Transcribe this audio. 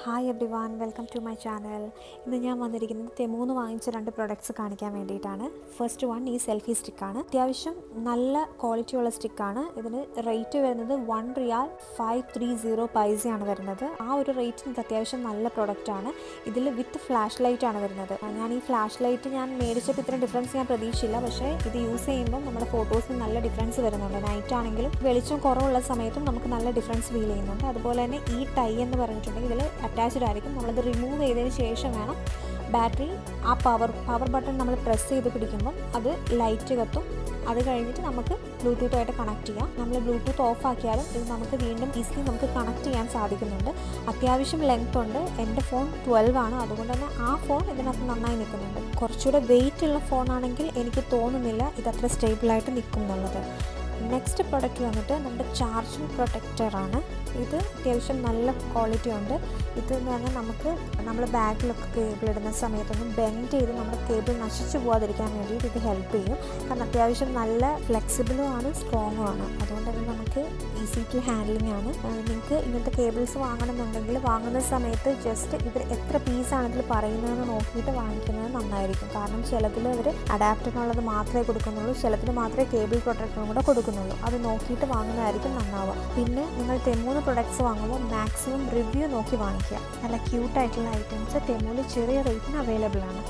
Hi everyone, welcome to my channel. ഇന്ന് ഞാൻ വന്നിരിക്കുന്നത് തെമൂന്ന് വാങ്ങിച്ച 2 പ്രൊഡക്ട്സ് കാണിക്കാൻ വേണ്ടിയിട്ടാണ്. ഫസ്റ്റ് വൺ ഈ സെൽഫി സ്റ്റിക്കാണ്. അത്യാവശ്യം നല്ല ക്വാളിറ്റിയുള്ള സ്റ്റിക്കാണ്. ഇതിന് റേറ്റ് വരുന്നത് 1 റിയാൽ 530 പൈസയാണ് വരുന്നത്. ആ ഒരു റേറ്റിന് ഇത് അത്യാവശ്യം നല്ല പ്രൊഡക്റ്റാണ്. ഇതിൽ വിത്ത് ഫ്ലാഷ് ലൈറ്റ് ആണ് വരുന്നത്. ഞാൻ ഈ ഫ്ലാഷ് ലൈറ്റ് ഞാൻ മേടിച്ചപ്പോൾ ഇത്ര ഡിഫറൻസ് ഞാൻ പ്രതീക്ഷിച്ചില്ല. പക്ഷേ ഇത് യൂസ് ചെയ്യുമ്പോൾ നമ്മുടെ ഫോട്ടോസിന് നല്ല ഡിഫറൻസ് വരുന്നുണ്ട്. നൈറ്റ് ആണെങ്കിലും വെളിച്ചം കുറവുള്ള സമയത്തും നമുക്ക് നല്ല ഡിഫറൻസ് ഫീൽ ചെയ്യുന്നുണ്ട്. അതുപോലെ തന്നെ ഈ ടൈ എന്ന് പറഞ്ഞിട്ടുണ്ടെങ്കിൽ ഇതിൽ അറ്റാച്ച്ഡ് ആയിരിക്കും. നമ്മളത് റിമൂവ് ചെയ്തതിന് ശേഷം വേണം ബാറ്ററി ആ പവർ ബട്ടൺ നമ്മൾ പ്രസ് ചെയ്ത് പിടിക്കുമ്പം അത് ലൈറ്റ് കത്തും. അത് കഴിഞ്ഞിട്ട് നമുക്ക് ബ്ലൂടൂത്തുമായിട്ട് കണക്ട് ചെയ്യാം. നമ്മൾ ബ്ലൂടൂത്ത് ഓഫ് ആക്കിയാലും ഇത് നമുക്ക് വീണ്ടും ഈസിലി നമുക്ക് കണക്ട് ചെയ്യാൻ സാധിക്കുന്നുണ്ട്. അത്യാവശ്യം ലെങ്ത് ഉണ്ട്. എൻ്റെ ഫോൺ 12 ആണ്. അതുകൊണ്ട് തന്നെ ആ ഫോൺ ഇതിനകത്ത് നന്നായി നിൽക്കുന്നുണ്ട്. കുറച്ചുകൂടെ വെയിറ്റ് ഉള്ള ഫോണാണെങ്കിൽ എനിക്ക് തോന്നുന്നില്ല ഇതത്ര സ്റ്റേബിളായിട്ട് നിൽക്കും എന്നുള്ളത്. നെക്സ്റ്റ് പ്രൊഡക്റ്റ് വന്നിട്ട് നമ്മുടെ ചാർജിങ് പ്രൊട്ടക്ടറാണ്. ഇത് അത്യാവശ്യം നല്ല ക്വാളിറ്റി ഉണ്ട്. ഇതെന്ന് പറഞ്ഞാൽ നമുക്ക് നമ്മൾ ബാഗിലൊക്കെ കേബിൾ ഇടുന്ന സമയത്തൊന്നും ബെൻഡ് ചെയ്ത് നമ്മുടെ കേബിൾ നശിച്ചു പോകാതിരിക്കാൻ വേണ്ടിയിട്ട് ഇത് ഹെൽപ്പ് ചെയ്യും. കാരണം അത്യാവശ്യം നല്ല ഫ്ലെക്സിബിളും ആണ്, സ്ട്രോങ്ങും ആണ്. അതുകൊണ്ട് തന്നെ നമുക്ക് ഈസി ടു ഹാൻഡ്ലിംഗ് ആണ്. നിങ്ങൾക്ക് ഇങ്ങനത്തെ കേബിൾസ് വാങ്ങണമെന്നുണ്ടെങ്കിൽ വാങ്ങുന്ന സമയത്ത് ജസ്റ്റ് ഇവർ എത്ര പീസാണ് ഇതിൽ പറയുന്നതെന്ന് നോക്കിയിട്ട് വാങ്ങിക്കുന്നത് നന്നായിരിക്കും. കാരണം ചിലതിൽ അവർ അഡാപ്റ്ററിനുള്ളത് മാത്രമേ കൊടുക്കുന്നുള്ളൂ, ചിലതിന് മാത്രമേ കേബിൾ പ്രൊട്ടക്ടറും കൂടെ കൊടുക്കുന്നുള്ളൂ. അത് നോക്കിയിട്ട് വാങ്ങുന്നതായിരിക്കും നന്നാവുക. പിന്നെ നിങ്ങൾ തെമൂന്ന് പ്രൊഡക്ട്സ് വാങ്ങുമ്പോൾ മാക്സിമം റിവ്യൂ നോക്കി വാങ്ങിക്കുക. നല്ല ക്യൂട്ടായിട്ടുള്ള ഐറ്റംസ് തെമൂല് ചെറിയ റേറ്റിന് അവൈലബിൾ ആണ്.